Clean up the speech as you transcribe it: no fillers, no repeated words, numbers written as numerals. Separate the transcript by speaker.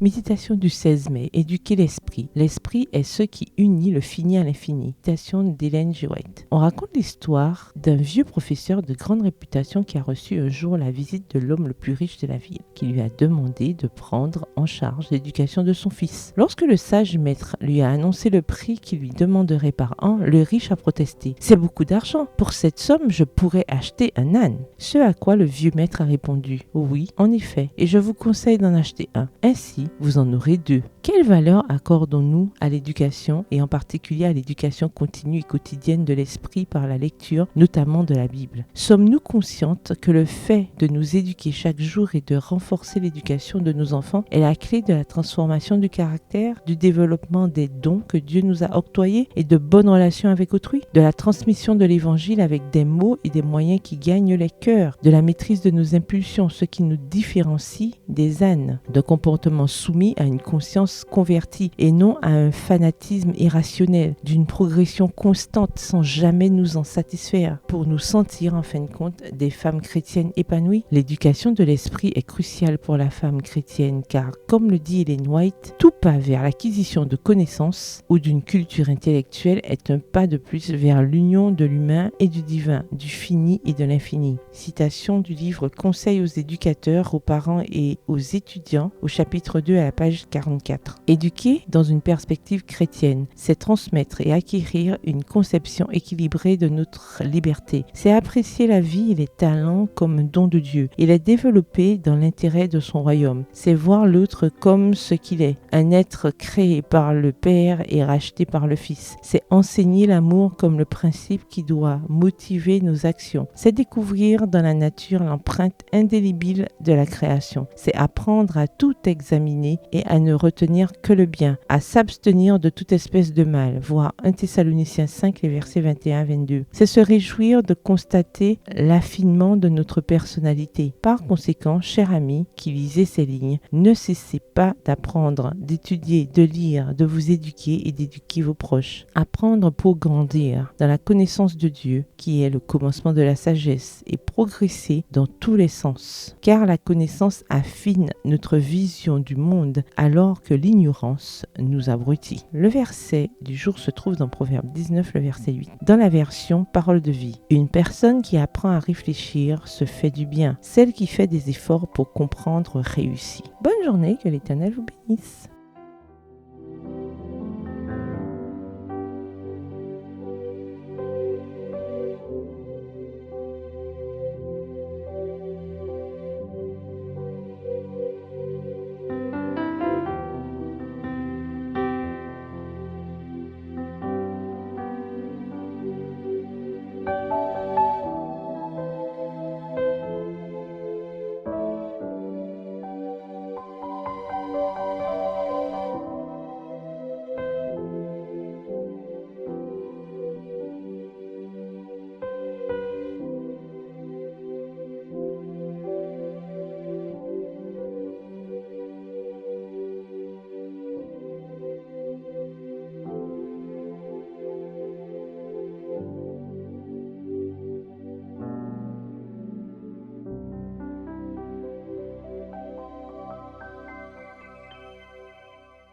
Speaker 1: Méditation du 16 mai. Éduquer l'esprit. L'esprit est ce qui unit le fini à l'infini. Méditation d'Ellen G. White. On raconte l'histoire d'un vieux professeur de grande réputation qui a reçu un jour la visite de l'homme le plus riche de la ville, qui lui a demandé de prendre en charge l'éducation de son fils. Lorsque le sage maître lui a annoncé le prix qu'il lui demanderait par an, le riche a protesté. « C'est beaucoup d'argent. Pour cette somme, je pourrais acheter un âne. » Ce à quoi le vieux maître a répondu « Oui, en effet, et je vous conseille d'en acheter un. Ainsi, vous en aurez deux. » Quelle valeur accordons-nous à l'éducation et en particulier à l'éducation continue et quotidienne de l'esprit par la lecture, notamment de la Bible? Sommes-nous conscientes que le fait de nous éduquer chaque jour et de renforcer l'éducation de nos enfants est la clé de la transformation du caractère, du développement des dons que Dieu nous a octroyés et de bonnes relations avec autrui, de la transmission de l'évangile avec des mots et des moyens qui gagnent les cœurs, de la maîtrise de nos impulsions, ce qui nous différencie des ânes, de comportements soumis à une conscience convertie et non à un fanatisme irrationnel, d'une progression constante sans jamais nous en satisfaire, pour nous sentir en fin de compte des femmes chrétiennes épanouies. L'éducation de l'esprit est cruciale pour la femme chrétienne car, comme le dit Ellen White, tout pas vers l'acquisition de connaissances ou d'une culture intellectuelle est un pas de plus vers l'union de l'humain et du divin, du fini et de l'infini. Citation du livre Conseils aux éducateurs, aux parents et aux étudiants au chapitre 2 à la page 44. Éduquer dans une perspective chrétienne, c'est transmettre et acquérir une conception équilibrée de notre liberté. C'est apprécier la vie et les talents comme un don de Dieu et les développer dans l'intérêt de son royaume. C'est voir l'autre comme ce qu'il est, un être créé par le Père et racheté par le Fils. C'est enseigner l'amour comme le principe qui doit motiver nos actions. C'est découvrir dans la nature l'empreinte indélébile de la création. C'est apprendre à tout examiner et à ne retenir que le bien, à s'abstenir de toute espèce de mal, voir 1 Thessaloniciens 5, les versets 21-22. C'est se réjouir de constater l'affinement de notre personnalité. Par conséquent, cher ami qui lisez ces lignes, ne cessez pas d'apprendre, d'étudier, de lire, de vous éduquer et d'éduquer vos proches. Apprendre pour grandir dans la connaissance de Dieu, qui est le commencement de la sagesse, et progresser dans tous les sens. Car la connaissance affine notre vision du monde alors que l'ignorance nous abrutit. Le verset du jour se trouve dans Proverbe 19, le verset 8. Dans la version Parole de vie, une personne qui apprend à réfléchir se fait du bien. Celle qui fait des efforts pour comprendre réussit. Bonne journée, que l'Éternel vous bénisse.